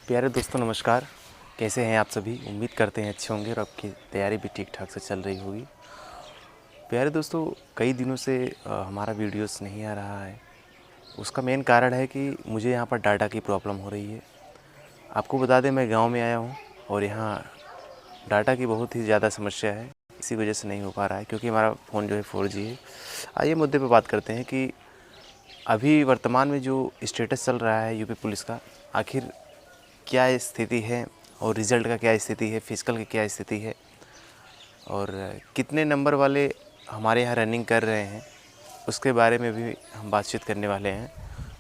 प्यारे दोस्तों नमस्कार। कैसे हैं आप सभी? उम्मीद करते हैं अच्छे होंगे और आपकी तैयारी भी ठीक ठाक से चल रही होगी। प्यारे दोस्तों, कई दिनों से हमारा वीडियोस नहीं आ रहा है। उसका मेन कारण है कि मुझे यहाँ पर डाटा की प्रॉब्लम हो रही है। आपको बता दें, मैं गांव में आया हूँ और यहाँ डाटा की बहुत ही ज़्यादा समस्या है। इसी वजह से नहीं हो पा रहा है क्योंकि हमारा फ़ोन जो है 4G है। आइए मुद्दे पर बात करते हैं कि अभी वर्तमान में जो स्टेटस चल रहा है यूपी पुलिस का, आखिर क्या स्थिति है और रिज़ल्ट का क्या स्थिति है, फिजिकल की क्या स्थिति है और कितने नंबर वाले हमारे यहाँ रनिंग कर रहे हैं, उसके बारे में भी हम बातचीत करने वाले हैं।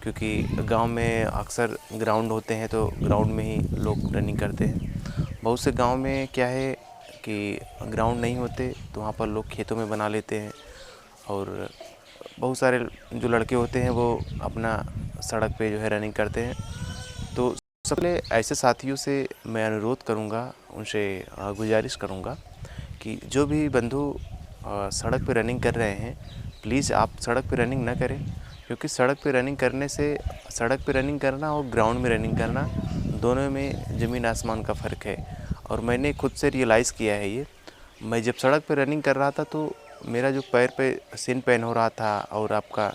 क्योंकि गांव में अक्सर ग्राउंड होते हैं तो ग्राउंड में ही लोग रनिंग करते हैं। बहुत से गांव में क्या है कि ग्राउंड नहीं होते तो वहाँ पर लोग खेतों में बना लेते हैं और बहुत सारे जो लड़के होते हैं वो अपना सड़क पे जो है रनिंग करते हैं। तो सबसे ऐसे साथियों से मैं अनुरोध करूंगा, उनसे गुजारिश करूंगा कि जो भी बंधु सड़क पे रनिंग कर रहे हैं, प्लीज़ आप सड़क पे रनिंग ना करें। क्योंकि सड़क पे रनिंग करने से, सड़क पे रनिंग करना और ग्राउंड में रनिंग करना, दोनों में ज़मीन आसमान का फ़र्क है। और मैंने खुद से रियलाइज़ किया है ये। मैं जब सड़क पे रनिंग कर रहा था तो मेरा जो पैर पे सिन पेन हो रहा था और आपका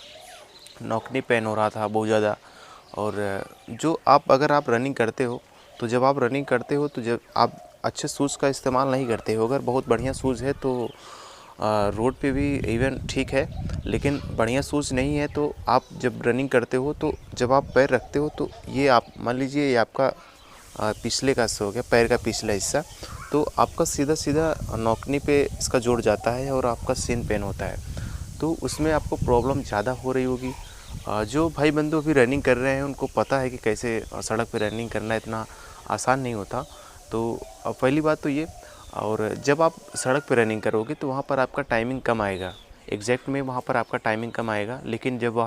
नौकनी पेन हो रहा था बहुत ज़्यादा। और जो अगर आप रनिंग करते हो तो जब आप रनिंग करते हो तो जब आप अच्छे शूज़ का इस्तेमाल नहीं करते हो, अगर बहुत बढ़िया शूज़ है तो रोड पे भी इवन ठीक है, लेकिन बढ़िया शूज़ नहीं है तो आप जब रनिंग करते हो तो जब आप पैर रखते हो तो ये आप मान लीजिए ये आपका पिछले का हिस्सा हो गया, पैर का पिछला हिस्सा, तो आपका सीधा सीधा नौकनी पे इसका जोड़ जाता है और आपका सिन पेन होता है। तो उसमें आपको प्रॉब्लम ज़्यादा हो रही होगी। जो भाई बंधु अभी रनिंग कर रहे हैं उनको पता है कि कैसे सड़क पे रनिंग करना इतना आसान नहीं होता। तो पहली बात तो ये, और जब आप सड़क पे रनिंग करोगे तो वहाँ पर आपका टाइमिंग कम आएगा, एग्जैक्ट में वहाँ पर आपका टाइमिंग कम आएगा। लेकिन जब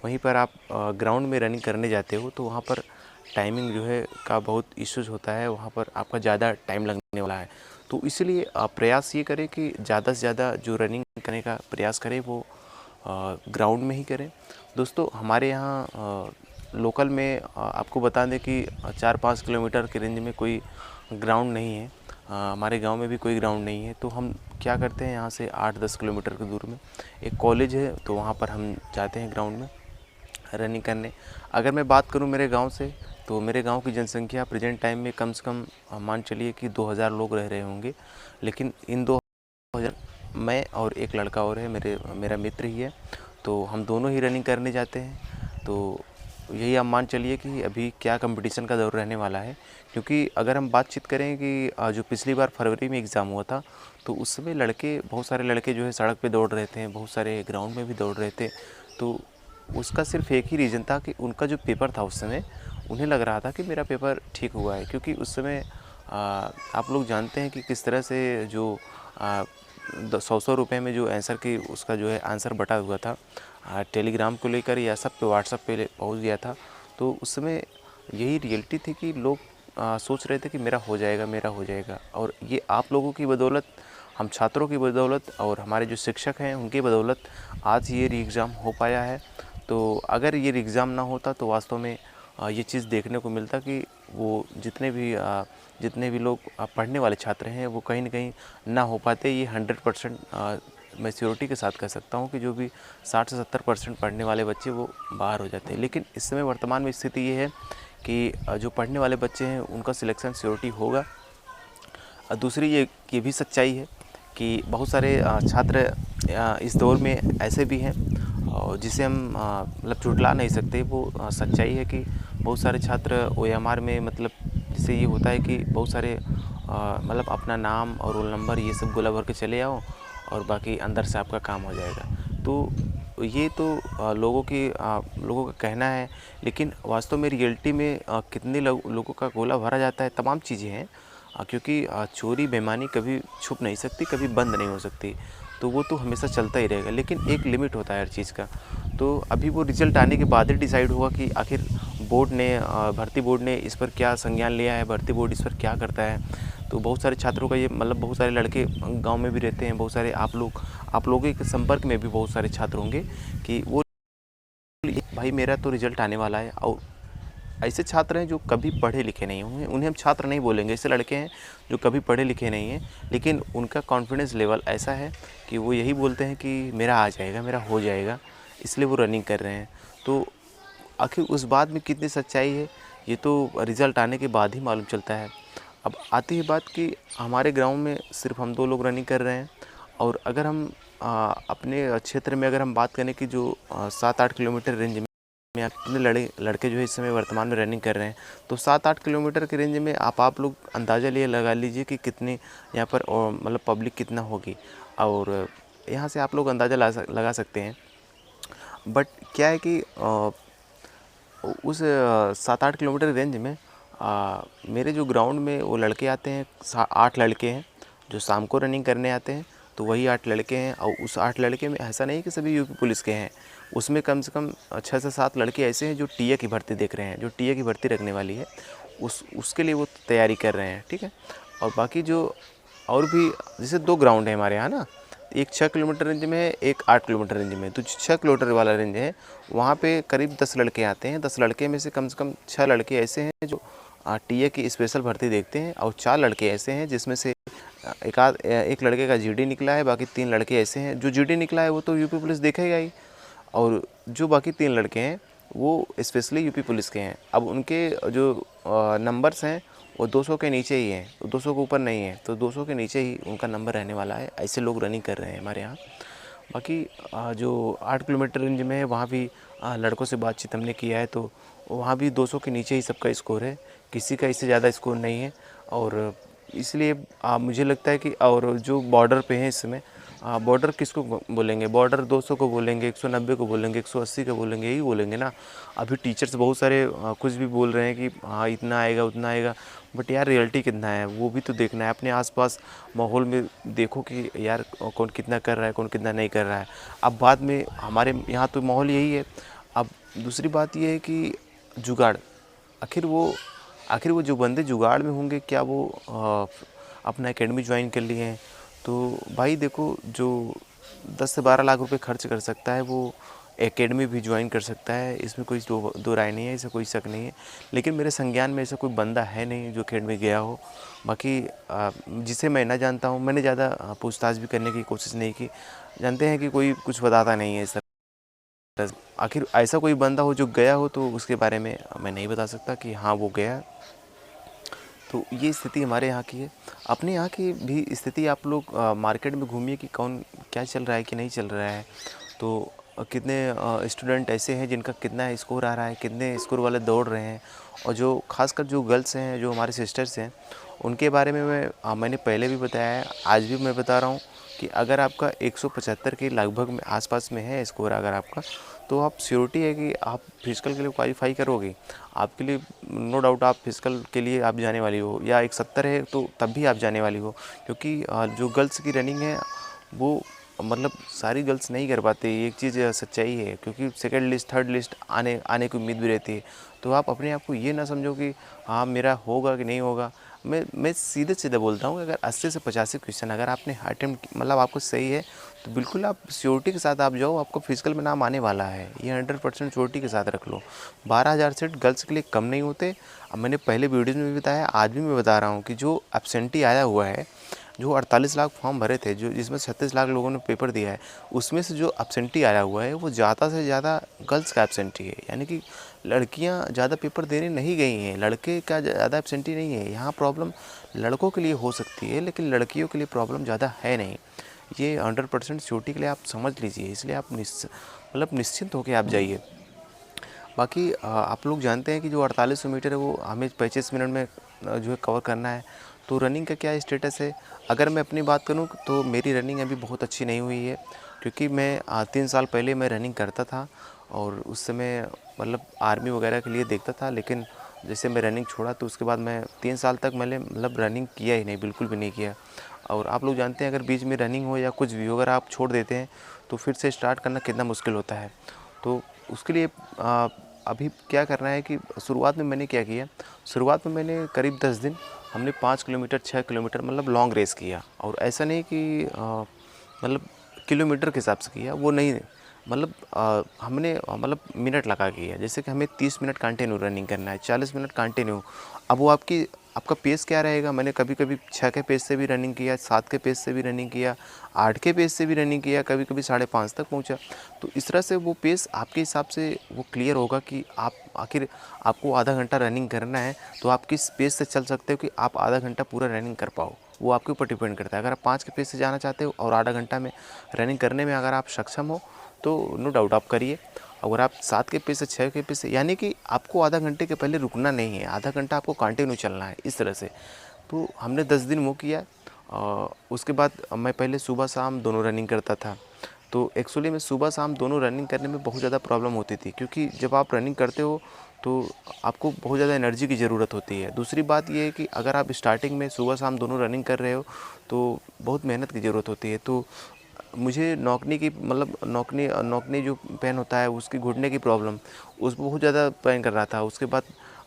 वहीं पर आप ग्राउंड में रनिंग करने जाते हो तो वहाँ पर टाइमिंग जो है का बहुत इश्यूज होता है, वहाँ पर आपका ज़्यादा टाइम लगने वाला है। तो इसलिए आप प्रयास ये करें कि ज़्यादा से ज़्यादा जो रनिंग करने का प्रयास करें वो ग्राउंड में ही करें। दोस्तों, हमारे यहाँ लोकल में आपको बता दें कि 4-5 किलोमीटर के रेंज में कोई ग्राउंड नहीं है। हमारे गांव में भी कोई ग्राउंड नहीं है। तो हम क्या करते हैं, यहाँ से 8-10 किलोमीटर की दूर में एक कॉलेज है, तो वहाँ पर हम जाते हैं ग्राउंड में रनिंग करने। अगर मैं बात करूँ मेरे गांव से, तो मेरे गांव की जनसंख्या प्रेजेंट टाइम में कम से कम मान चलिए कि 2000 लोग रह रहे होंगे। लेकिन इन 2000 मैं और एक लड़का और है, मेरा मित्र ही है, तो हम दोनों ही रनिंग करने जाते हैं। तो यही आप मान चलिए कि अभी क्या कंपटीशन का दौर रहने वाला है। क्योंकि अगर हम बातचीत करें कि जो पिछली बार फरवरी में एग्ज़ाम हुआ था तो उस समय बहुत सारे लड़के जो है सड़क पे दौड़ रहे थे, बहुत सारे ग्राउंड में भी दौड़ रहे थे। तो उसका सिर्फ एक ही रीज़न था कि उनका जो पेपर था उस समय उन्हें लग रहा था कि मेरा पेपर ठीक हुआ है। क्योंकि उस समय आप लोग जानते हैं कि किस तरह से जो 100-100 रुपये में जो आंसर की उसका जो है आंसर बटा हुआ था, टेलीग्राम को लेकर या सब पे व्हाट्सएप पे पहुंच गया था। तो उस समय यही रियलिटी थी कि लोग सोच रहे थे कि मेरा हो जाएगा, मेरा हो जाएगा। और ये आप लोगों की बदौलत, हम छात्रों की बदौलत और हमारे जो शिक्षक हैं उनकी बदौलत आज ये री एग्ज़ाम हो पाया है। तो अगर ये री एग्ज़ाम ना होता तो वास्तव में ये चीज़ देखने को मिलता कि वो जितने भी लोग पढ़ने वाले छात्र हैं वो कहीं ना कहीं ना हो पाते। ये 100% मैं श्योरिटी के साथ कह सकता हूँ कि जो भी 60 से 70% पढ़ने वाले बच्चे वो बाहर हो जाते हैं। लेकिन इस समय वर्तमान में स्थिति ये है कि जो पढ़ने वाले बच्चे हैं उनका सिलेक्शन श्योरिटी होगा। दूसरी ये भी सच्चाई है कि बहुत सारे छात्र इस दौर में ऐसे भी हैं और जिसे हम मतलब झुठला नहीं सकते। वो सच्चाई है कि बहुत सारे छात्र OMR में, मतलब जिससे ये होता है कि बहुत सारे मतलब अपना नाम और रोल नंबर ये सब गोला भर के चले आओ और बाकी अंदर से आपका काम हो जाएगा। तो ये तो लोगों का कहना है, लेकिन वास्तव में रियलिटी में कितने लोगों का गोला भरा जाता है, तमाम चीज़ें हैं। क्योंकि चोरी बेईमानी कभी छुप नहीं सकती, कभी बंद नहीं हो सकती। तो वो तो हमेशा चलता ही रहेगा, लेकिन एक लिमिट होता है हर चीज़ का। तो अभी वो रिज़ल्ट आने के बाद ही डिसाइड होगा कि आखिर भर्ती बोर्ड ने इस पर क्या संज्ञान लिया है, भर्ती बोर्ड इस पर क्या करता है। तो बहुत सारे छात्रों का ये मतलब, बहुत सारे लड़के गांव में भी रहते हैं, बहुत सारे आप लोगों के संपर्क में भी बहुत सारे छात्र होंगे कि वो भाई मेरा तो रिज़ल्ट आने वाला है और ऐसे छात्र हैं जो कभी पढ़े लिखे नहीं होंगे, उन्हें हम छात्र नहीं बोलेंगे, ऐसे लड़के हैं जो कभी पढ़े लिखे नहीं हैं, लेकिन उनका कॉन्फिडेंस लेवल ऐसा है कि वो यही बोलते हैं कि मेरा आ जाएगा, मेरा हो जाएगा, इसलिए वो रनिंग कर रहे हैं। तो आखिर उस बात में कितनी सच्चाई है, ये तो रिज़ल्ट आने के बाद ही मालूम चलता है। अब आती है बात कि हमारे ग्राउंड में सिर्फ हम 2 लोग रनिंग कर रहे हैं, और अगर हम अपने क्षेत्र में अगर हम बात करें कि जो 7-8 किलोमीटर रेंज में कितने लड़के जो है इस समय वर्तमान में रनिंग कर रहे हैं, तो 7-8 किलोमीटर के रेंज में आप लोग अंदाज़ा लिए लगा लीजिए कि कितनी यहाँ पर मतलब पब्लिक कितना होगी, और यहाँ से आप लोग अंदाज़ा लगा सकते हैं। बट क्या है कि उस 7-8 किलोमीटर रेंज में मेरे जो ग्राउंड में वो लड़के आते हैं, 8 लड़के हैं जो शाम को रनिंग करने आते हैं, तो वही 8 लड़के हैं। और उस 8 लड़के में ऐसा नहीं कि सभी यूपी पुलिस के हैं, उसमें कम से कम 6 से 7 लड़के ऐसे हैं जो टीए की भर्ती देख रहे हैं, जो टीए की भर्ती रखने वाली है, उसके लिए वो तैयारी कर रहे हैं, ठीक है। और बाकी जो और भी जैसे 2 ग्राउंड है हमारे यहाँ ना, एक 6 किलोमीटर रेंज में है, एक 8 किलोमीटर रेंज में। तो 6 किलोमीटर वाला रेंज है, वहाँ पे करीब 10 लड़के आते हैं। 10 लड़के में से कम 6 लड़के ऐसे हैं जो टीए की स्पेशल भर्ती देखते हैं, और 4 लड़के ऐसे हैं जिसमें से एक लड़के का जीडी निकला है, बाकी 3 लड़के ऐसे हैं। जो जीडी निकला है वो तो यूपी पुलिस देखेगा ही, और जो बाकी 3 लड़के हैं वो स्पेशली यूपी पुलिस के हैं। अब उनके जो नंबर्स हैं वो 200 के नीचे ही हैं, 200 के ऊपर नहीं है, तो 200 के नीचे ही उनका नंबर रहने वाला है। ऐसे लोग रनिंग कर रहे हैं हमारे यहाँ। बाकी जो 8 किलोमीटर रेंज में है वहाँ भी लड़कों से बातचीत हमने किया है, तो वहाँ भी 200 के नीचे ही सबका स्कोर है, किसी का इससे ज़्यादा स्कोर नहीं है। और इसलिए मुझे लगता है कि और जो बॉर्डर पे हैं इस समय, बॉर्डर किसको बोलेंगे, बॉर्डर 200 को बोलेंगे, 190 को बोलेंगे, 180 को बोलेंगे, यही बोलेंगे ना। अभी टीचर्स बहुत सारे कुछ भी बोल रहे हैं कि हाँ इतना आएगा उतना आएगा, बट यार रियलिटी कितना है वो भी तो देखना है। अपने आसपास माहौल में देखो कि यार कौन कितना कर रहा है, कौन कितना नहीं कर रहा है। अब बाद में हमारे यहाँ तो माहौल यही है। अब दूसरी बात ये है कि जुगाड़, आखिर वो जो बंदे जुगाड़ में होंगे, क्या वो अपना एकेडमी ज्वाइन कर लिए हैं? तो भाई देखो, जो 10 से 12 लाख रुपए खर्च कर सकता है वो एकेडमी भी ज्वाइन कर सकता है, इसमें कोई दो राय नहीं है, इससे कोई शक नहीं है। लेकिन मेरे संज्ञान में ऐसा कोई बंदा है नहीं जो एकेडमी गया हो। बाकी जिसे मैं ना जानता हूँ, मैंने ज़्यादा पूछताछ भी करने की कोशिश नहीं की। जानते हैं कि कोई कुछ बताता नहीं है सर। आखिर ऐसा कोई बंदा हो जो गया हो, तो उसके बारे में मैं नहीं बता सकता कि हाँ वो गया। तो ये स्थिति हमारे यहाँ की है। अपने यहाँ की भी स्थिति आप लोग मार्केट में घूमिए कि कौन क्या चल रहा है कि नहीं चल रहा है। तो कितने स्टूडेंट ऐसे हैं जिनका कितना स्कोर आ रहा है, कितने स्कोर वाले दौड़ रहे हैं। और जो खासकर जो गर्ल्स हैं, जो हमारे सिस्टर्स हैं, उनके बारे में मैंने पहले भी बताया है, आज भी मैं बता रहा हूँ कि अगर आपका 175 के लगभग में आसपास में है स्कोर अगर आपका, तो आप श्योरिटी है कि आप फिजिकल के लिए क्वालिफाई करोगे। आपके लिए नो डाउट आप फिजिकल के लिए आप जाने वाली हो, या 170 है तो तब भी आप जाने वाली हो। क्योंकि जो गर्ल्स की रनिंग है वो मतलब सारी गर्ल्स नहीं कर पाती, एक चीज़ सच्चाई है। क्योंकि सेकंड लिस्ट थर्ड लिस्ट आने की उम्मीद भी रहती है। तो आप अपने आप को ये ना समझो कि हाँ मेरा होगा कि नहीं होगा। मैं सीधे बोलता हूँ, अगर 80 से 85 क्वेश्चन अगर आपने अटेम्प्ट मतलब आपको सही है, तो बिल्कुल आप श्योरिटी के साथ आप जाओ, आपको फिजिकल में नाम आने वाला है। ये 100% श्योरिटी के साथ रख लो। 12,000 सीट गर्ल्स के लिए कम नहीं होते। अब मैंने पहले वीडियोज़ में भी बताया, आज भी मैं बता रहा हूँ कि जो एब्सेंटी आया हुआ है, जो 48 लाख फॉर्म भरे थे, जो जिसमें 36 लाख लोगों ने पेपर दिया है, उसमें से जो एब्सेंटी आया हुआ है वो ज़्यादा से ज़्यादा गर्ल्स का एब्सेंटी है। यानी कि लड़कियां ज़्यादा पेपर देने नहीं गई हैं, लड़के का ज़्यादा एब्सेंटी नहीं है। यहाँ प्रॉब्लम लड़कों के लिए हो सकती है, लेकिन लड़कियों के लिए प्रॉब्लम ज़्यादा है नहीं। ये 100% सिक्योरिटी के लिए आप समझ लीजिए, इसलिए आप निश्चिंत होकर आप जाइए। बाकी आप लोग जानते हैं कि जो 4800 मीटर है वो हमें 25 मिनट में जो है कवर करना है। तो रनिंग का क्या स्टेटस है? अगर मैं अपनी बात करूं तो मेरी रनिंग अभी बहुत अच्छी नहीं हुई है, क्योंकि मैं 3 साल पहले मैं रनिंग करता था, और उस समय मतलब आर्मी वगैरह के लिए देखता था। लेकिन जैसे मैं रनिंग छोड़ा तो उसके बाद मैं 3 साल तक मैंने मतलब रनिंग किया ही नहीं, बिल्कुल भी नहीं किया। और आप लोग जानते हैं अगर बीच में रनिंग हो या कुछ भी हो, अगर आप छोड़ देते हैं तो फिर से स्टार्ट करना कितना मुश्किल होता है। तो उसके लिए अभी क्या करना है कि शुरुआत में मैंने क्या किया, शुरुआत में मैंने करीब 10 दिन हमने 5 किलोमीटर 6 किलोमीटर मतलब लॉन्ग रेस किया। और ऐसा नहीं कि मतलब किलोमीटर के हिसाब से किया, वो नहीं, मतलब हमने मतलब मिनट लगा के किया। जैसे कि हमें 30 मिनट कंटिन्यू रनिंग करना है, 40 मिनट कंटिन्यू। अब वो आपका पेस क्या रहेगा। मैंने कभी-कभी 6 के पेस से भी रनिंग किया, 7 के पेस से भी रनिंग किया, 8 के पेस से भी रनिंग किया, कभी-कभी 5:30 तक पहुँचा। तो इस तरह से वो पेस आपके हिसाब से वो क्लियर होगा कि आप आखिर आपको आधा घंटा रनिंग करना है, तो आप किस पेस से चल सकते हो कि आप आधा घंटा पूरा रनिंग कर पाओ। वो आपके ऊपर डिपेंड करता है। अगर आप 5 के पेस से जाना चाहते हो और आधा घंटा में रनिंग करने में अगर आप सक्षम हो, तो नो डाउट आप करिए। अगर आप 7 के पेस से 6 के पेस से, यानी कि आपको आधा घंटे के पहले रुकना नहीं है, आधा घंटा आपको कंटिन्यू चलना है इस तरह से। तो हमने 10 दिन वो किया। उसके बाद मैं पहले सुबह शाम दोनों रनिंग करता था। तो एक्चुअली में सुबह शाम दोनों रनिंग करने में बहुत ज़्यादा प्रॉब्लम होती थी, क्योंकि जब आप रनिंग करते हो तो आपको बहुत ज़्यादा एनर्जी की ज़रूरत होती है। दूसरी बात ये है कि अगर आप स्टार्टिंग में सुबह शाम दोनों रनिंग कर रहे हो तो बहुत मेहनत की ज़रूरत होती है। तो मुझे नौकनी की मतलब नौकनी नौकनी जो पेन होता है उसकी घुटने की प्रॉब्लम, उस बहुत ज़्यादा पेन कर रहा था। उसके बाद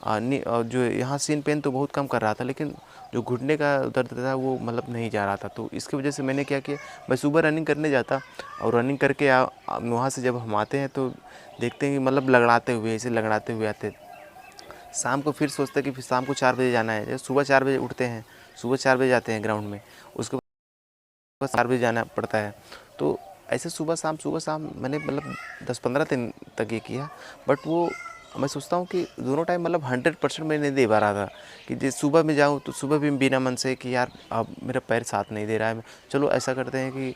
जो यहाँ सीन पेन तो बहुत कम कर रहा था, लेकिन जो घुटने का दर्द था वो मतलब नहीं जा रहा था। तो इसकी वजह से मैंने क्या किया, मैं सुबह रनिंग करने जाता और रनिंग करके वहाँ से जब हम आते हैं तो देखते हैं कि मतलब लगड़ाते हुए, ऐसे लगड़ाते हुए आते। शाम को फिर सोचते कि फिर शाम को 4 बजे जाना है। जैसे सुबह 4 बजे उठते हैं, सुबह 4 बजे जाते हैं ग्राउंड में, उसके बाद 4 बजे जाना पड़ता है। तो ऐसे सुबह शाम मैंने मतलब 10-15 दिन तक ये किया। बट वो मैं सोचता हूँ कि दोनों टाइम मतलब 100% मैं नहीं दे पा रहा था। कि जैसे सुबह में जाऊँ तो सुबह भी बिना मन से कि यार अब मेरा पैर साथ नहीं दे रहा है, चलो ऐसा करते हैं कि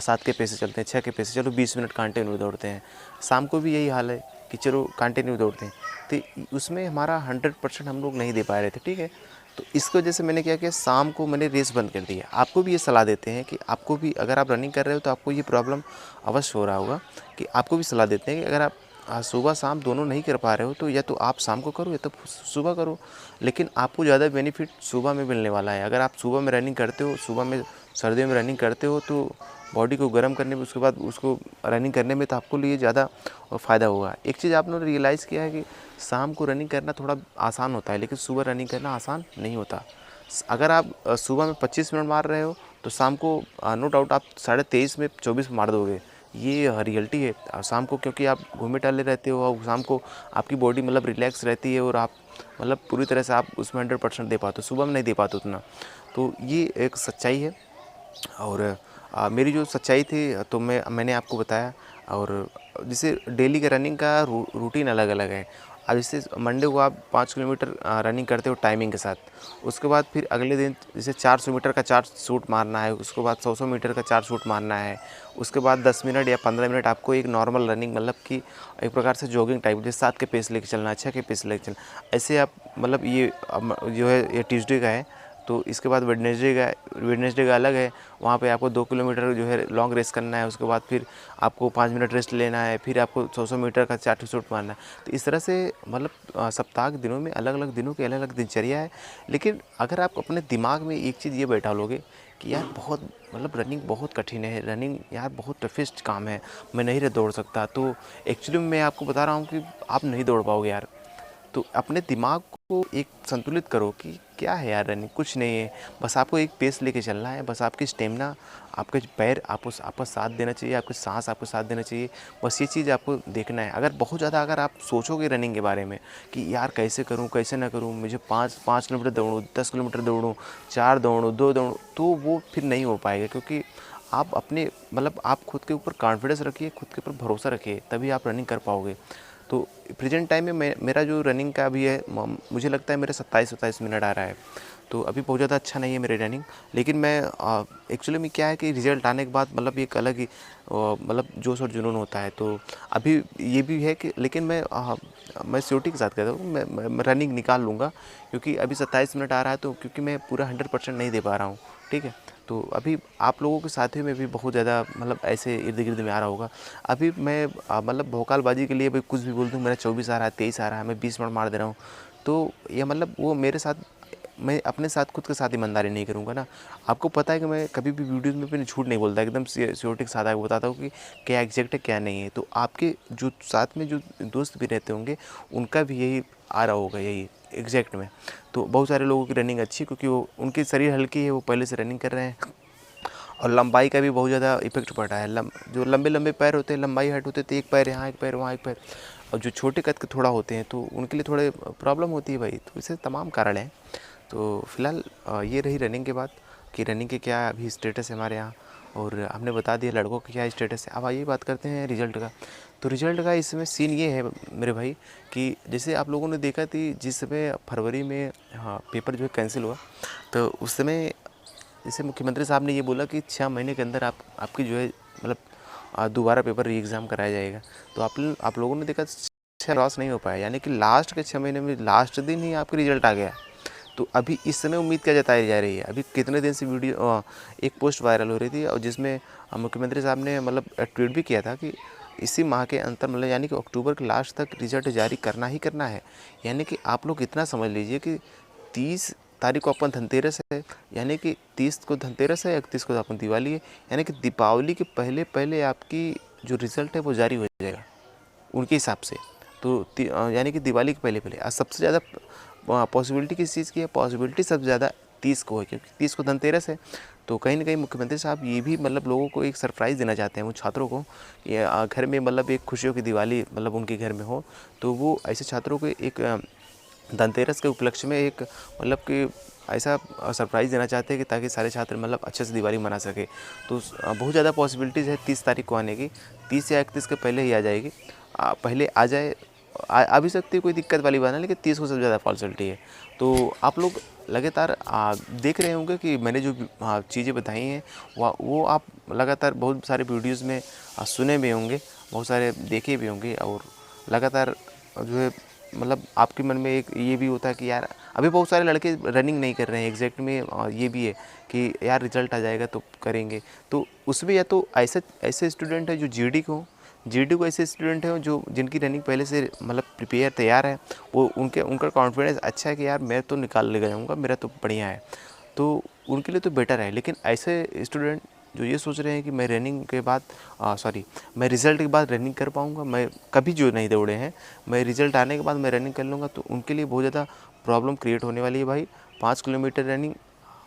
7 के पेस से चलते हैं, 6 के पेस से, चलो 20 मिनट कंटिन्यू दौड़ते हैं। शाम को भी यही हाल है कि चलो कंटिन्यू दौड़ते हैं। तो उसमें हमारा 100% हम लोग नहीं दे पा रहे थे, ठीक है। तो इसकी वजह से मैंने क्या किया, शाम को मैंने रेस बंद कर दिया। आपको भी ये सलाह देते हैं कि आपको भी अगर आप रनिंग कर रहे हो तो आपको ये प्रॉब्लम अवश्य हो रहा होगा, कि आपको भी सलाह देते हैं कि अगर आप सुबह शाम दोनों नहीं कर पा रहे हो तो या तो आप शाम को करो या तो सुबह करो। लेकिन आपको ज़्यादा बेनिफिट सुबह में मिलने वाला है। अगर आप सुबह में रनिंग करते हो, सुबह में सर्दियों में रनिंग करते हो, तो बॉडी को गर्म करने में, उसके बाद उसको रनिंग करने में तो आपको लिए ज़्यादा फ़ायदा होगा। एक चीज़ आपने रियलाइज़ किया है कि शाम को रनिंग करना थोड़ा आसान होता है, लेकिन सुबह रनिंग करना आसान नहीं होता। अगर आप सुबह में 25 मिनट मार रहे हो तो शाम को नो डाउट आप 23.5 में 24 मार दोगे। ये रियलिटी है। शाम को क्योंकि आप घूमे टहले रहते हो और शाम को आपकी बॉडी मतलब रिलैक्स रहती है और आप मतलब पूरी तरह से आप उसमें 100% दे पाते हो, सुबह में नहीं दे पाते उतना। तो ये एक सच्चाई है। और मेरी जो सच्चाई थी तो मैंने आपको बताया। और जैसे डेली का रनिंग का रूटीन अलग अलग है। अब जैसे मंडे को आप 5 किलोमीटर रनिंग करते हो टाइमिंग के साथ, उसके बाद फिर अगले दिन जैसे 400 मीटर का 4 शूट मारना है, उसके बाद 100 मीटर का 4 शूट मारना है, उसके बाद 10 मिनट या 15 मिनट आपको एक नॉर्मल रनिंग मतलब कि एक प्रकार से जॉगिंग टाइप, जैसे 7 के पेस लेके चलना है, 6 के पेस लेके चलना, ऐसे आप मतलब ये जो है ये ट्यूसडे का है। तो इसके बाद वेडनेसडे का अलग है। वहाँ पे आपको 2 किलोमीटर जो है लॉन्ग रेस करना है, उसके बाद फिर आपको 5 मिनट रेस्ट लेना है, फिर आपको 100 मीटर का 4 शूट मारना है। तो इस तरह से मतलब सप्ताह के दिनों में अलग अलग दिनों की अलग अलग दिनचर्या है। लेकिन अगर आप अपने दिमाग में एक चीज़ ये बैठा लोगे कि यार बहुत मतलब रनिंग बहुत कठिन है, रनिंग यार बहुत टफेस्ट काम है, मैं नहीं दौड़ सकता, तो एक्चुअली मैं आपको बता रहा हूँ कि आप नहीं दौड़ पाओगे यार। तो अपने दिमाग को एक संतुलित करो कि क्या है यार रनिंग, कुछ नहीं है, बस आपको एक पेस लेके चलना है। बस आपकी स्टेमिना, आपके पैर आपको साथ देना चाहिए, आपके सांस आपको साथ देना चाहिए। बस ये चीज़ आपको देखना है। अगर बहुत ज़्यादा अगर आप सोचोगे रनिंग के बारे में कि यार कैसे करूँ कैसे ना करूँ, मुझे 5 किलोमीटर दौड़ूँ, 10 किलोमीटर दौड़ूँ, 4 दौड़ूँ, 2 दौड़ूँ, तो वो फिर नहीं हो पाएगा। क्योंकि आप अपने मतलब आप खुद के ऊपर कॉन्फिडेंस रखिए, खुद के ऊपर भरोसा रखिए, तभी आप रनिंग कर पाओगे। तो प्रेजेंट टाइम में मेरा जो रनिंग का अभी है, मुझे लगता है मेरा 27-27 मिनट आ रहा है। तो अभी बहुत ज़्यादा अच्छा नहीं है मेरी रनिंग। लेकिन मैं एक्चुअली में क्या है कि रिज़ल्ट आने के बाद मतलब एक अलग ही मतलब जोश और जुनून होता है। तो अभी ये भी है कि लेकिन मैं श्योरिटी के साथ कहता हूँ मैं रनिंग निकाल लूँगा। क्योंकि अभी 27 मिनट आ रहा है, तो क्योंकि मैं पूरा 100% नहीं दे पा रहा हूँ, ठीक है। तो अभी आप लोगों के साथियों में भी बहुत ज़्यादा मतलब ऐसे इर्द गिर्द में आ रहा होगा। अभी मैं मतलब भौकालबाजी के लिए भाई कुछ भी बोल दूँ, मेरा 24 आ रहा है, 23 आ रहा है, मैं 20 मिनट मार दे रहा हूँ, तो ये मतलब वो मेरे साथ, मैं अपने साथ खुद के साथ ईमानदारी नहीं करूँगा ना। आपको पता है कि मैं कभी भी वीडियोज़ में अपने झूठ नहीं बोलता, एकदम श्योरिटी के साथ आपको बताता हूँ कि क्या एग्जैक्ट है क्या नहीं है। तो आपके जो साथ में जो दोस्त भी रहते होंगे उनका भी यही आ रहा होगा, यही एग्जैक्ट में। तो बहुत सारे लोगों की रनिंग अच्छी है क्योंकि वो उनकी शरीर हल्की है, वो पहले से रनिंग कर रहे हैं। और लंबाई का भी बहुत ज़्यादा इफेक्ट पड़ रहा है। जो लंबे लंबे पैर होते हैं, लंबाई हाइट होते हैं, तो एक पैर यहाँ, एक पैर वहाँ, एक पैर, और जो छोटे कद के थोड़ा होते हैं तो उनके लिए थोड़े प्रॉब्लम होती है भाई। तो इसे तमाम कारण हैं। तो फिलहाल ये रही रनिंग के बाद कि रनिंग के क्या अभी स्टेटस है हमारे यहाँ, और हमने बता दिया लड़कों का क्या स्टेटस है। अब आइए बात करते हैं रिज़ल्ट का। तो रिज़ल्ट का इसमें सीन ये है मेरे भाई कि जैसे आप लोगों ने देखा थी जिस समय फरवरी में पेपर जो है कैंसिल हुआ, तो उस समय जैसे मुख्यमंत्री साहब ने ये बोला कि 6 महीने के अंदर आपकी जो है मतलब दोबारा पेपर री एग्ज़ाम कराया जाएगा। तो आप लोगों ने देखा 6 क्रॉस नहीं हो पाया, यानी कि लास्ट के 6 महीने में लास्ट दिन ही आपका रिज़ल्ट आ गया। तो अभी इस समय उम्मीद क्या जताई जा रही है? अभी कितने दिन से वीडियो एक पोस्ट वायरल हो रही थी और जिसमें मुख्यमंत्री साहब ने मतलब ट्वीट भी किया था कि इसी माह के अंतर मतलब यानी कि अक्टूबर के लास्ट तक रिजल्ट जारी करना ही करना है। यानी कि आप लोग इतना समझ लीजिए कि 30 तारीख को अपन धनतेरस है, यानी कि 30 को धनतेरस है, 31 को अपन दिवाली है, यानी कि दीपावली के पहले पहले आपकी जो रिज़ल्ट है वो जारी हो जाएगा उनके हिसाब से। तो यानी कि दिवाली के पहले पहले सबसे ज़्यादा पॉसिबिलिटी किस चीज़ की है? पॉसिबिलिटी सबसे ज़्यादा 30 को है, क्योंकि 30 को धनतेरस है। तो कहीं ना कहीं मुख्यमंत्री साहब ये भी मतलब लोगों को एक सरप्राइज़ देना चाहते हैं, वो छात्रों को घर में मतलब एक खुशियों की दिवाली मतलब उनके घर में हो। तो वो ऐसे छात्रों को एक धनतेरस के उपलक्ष्य में एक मतलब कि ऐसा सरप्राइज़ देना चाहते हैं कि ताकि सारे छात्र मतलब अच्छे से दिवाली मना सके। तो बहुत ज़्यादा पॉसिबिलिटीज़ है 30 तारीख को आने की, 30 या 31 के पहले ही आ जाएगी। पहले आ जाए आ भी सकती है, कोई दिक्कत वाली बात नहीं, लेकिन 30 को सबसे ज़्यादा पॉसिबिलिटी है। तो आप लोग लगातार देख रहे होंगे कि मैंने जो चीज़ें बताई हैं वो आप लगातार बहुत सारे वीडियोज़ में सुने भी होंगे, बहुत सारे देखे भी होंगे, और लगातार जो है मतलब आपके मन में एक ये भी होता है कि यार अभी बहुत सारे लड़के रनिंग नहीं कर रहे हैं एग्जैक्ट में, ये भी है कि यार रिजल्ट आ जाएगा तो करेंगे। तो उसमें या तो ऐसे स्टूडेंट है जो जीडी को ऐसे स्टूडेंट हैं जो जिनकी रनिंग पहले से मतलब प्रिपेयर तैयार है, वो उनका कॉन्फिडेंस अच्छा है कि यार मैं तो निकाल ले जाऊँगा, मेरा तो बढ़िया है, तो उनके लिए तो बेटर है। लेकिन ऐसे स्टूडेंट जो ये सोच रहे हैं कि मैं रनिंग के बाद मैं रिज़ल्ट के बाद रनिंग कर पाऊँगा, मैं कभी जो नहीं दौड़े हैं, मैं रिज़ल्ट आने के बाद मैं रनिंग कर लूँगा, तो उनके लिए बहुत ज़्यादा प्रॉब्लम क्रिएट होने वाली है भाई। 5 किलोमीटर रनिंग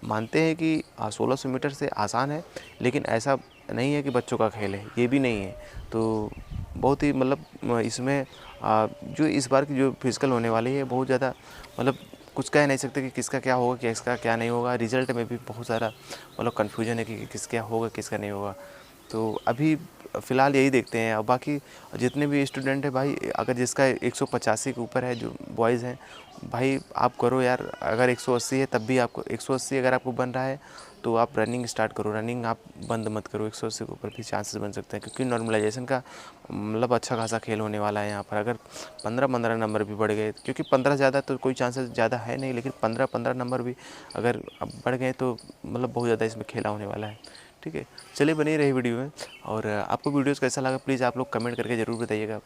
मानते हैं कि 1600 मीटर से आसान है, लेकिन ऐसा नहीं है कि बच्चों का खेल है, ये भी नहीं है। तो बहुत ही मतलब इसमें जो इस बार की जो फिजिकल होने वाली है बहुत ज़्यादा मतलब कुछ कह नहीं सकते कि किसका क्या होगा, किसका क्या नहीं होगा। रिज़ल्ट में भी बहुत सारा मतलब कन्फ्यूजन है कि किसका होगा, किसका नहीं होगा। तो अभी फ़िलहाल यही देखते हैं। और बाकी जितने भी स्टूडेंट हैं भाई, अगर जिसका 185 के ऊपर है जो बॉयज़ हैं, भाई आप करो यार। अगर 180 है तब भी आपको 180 अगर आपको बन रहा है तो आप रनिंग स्टार्ट करो, रनिंग आप बंद मत करो। 180 के ऊपर भी चांसेस बन सकते हैं, क्योंकि नॉर्मलाइजेशन का मतलब अच्छा खासा खेल होने वाला है यहाँ पर। अगर 15-15 नंबर भी बढ़ गए, क्योंकि 15 ज़्यादा तो कोई चांसेस ज़्यादा है नहीं, लेकिन 15-15 नंबर भी अगर अब बढ़ गए तो मतलब बहुत ज़्यादा इसमें खेला होने वाला है। ठीक है, चलिए बनी रही वीडियो में। और आपको वीडियोज़ कैसा लगा प्लीज़ आप लोग कमेंट करके ज़रूर बताइएगा।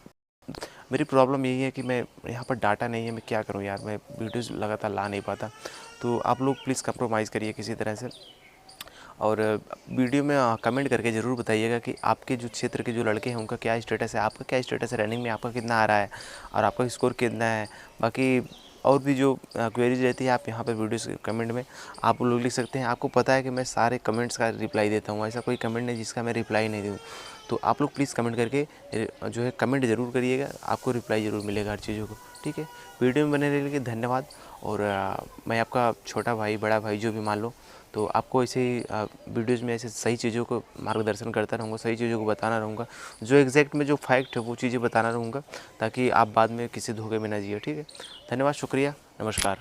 मेरी प्रॉब्लम यही है कि मैं यहाँ पर डाटा नहीं है, मैं क्या करूँ यार, मैं वीडियोज़ लगातार ला नहीं पाता। तो आप लोग प्लीज़ कंप्रोमाइज़ करिए किसी तरह से, और वीडियो में कमेंट करके ज़रूर बताइएगा कि आपके जो क्षेत्र के जो लड़के हैं उनका क्या स्टेटस है, आपका क्या स्टेटस है, रनिंग में आपका कितना आ रहा है और आपका स्कोर कितना है। बाकी और भी जो क्वेरीज रहती है आप यहाँ पर वीडियोस कमेंट में आप लोग लिख सकते हैं। आपको पता है कि मैं सारे कमेंट्स का रिप्लाई देता हूँ, ऐसा कोई कमेंट नहीं जिसका मैं रिप्लाई नहीं दूँ। तो आप लोग प्लीज़ कमेंट करके जो है कमेंट ज़रूर करिएगा, आपको रिप्लाई ज़रूर मिलेगा हर चीज़ों को। ठीक है, वीडियो में बने रहने के लिए धन्यवाद। और मैं आपका छोटा भाई, बड़ा भाई जो भी मान लो, तो आपको ऐसे ही वीडियोज़ में ऐसे सही चीज़ों को मार्गदर्शन करता रहूँगा, सही चीज़ों को बताना रहूँगा, जो एग्जैक्ट में जो फैक्ट है वो चीज़ें बताना रहूँगा, ताकि आप बाद में किसी धोखे में ना जिए। ठीक है, धन्यवाद, शुक्रिया, नमस्कार।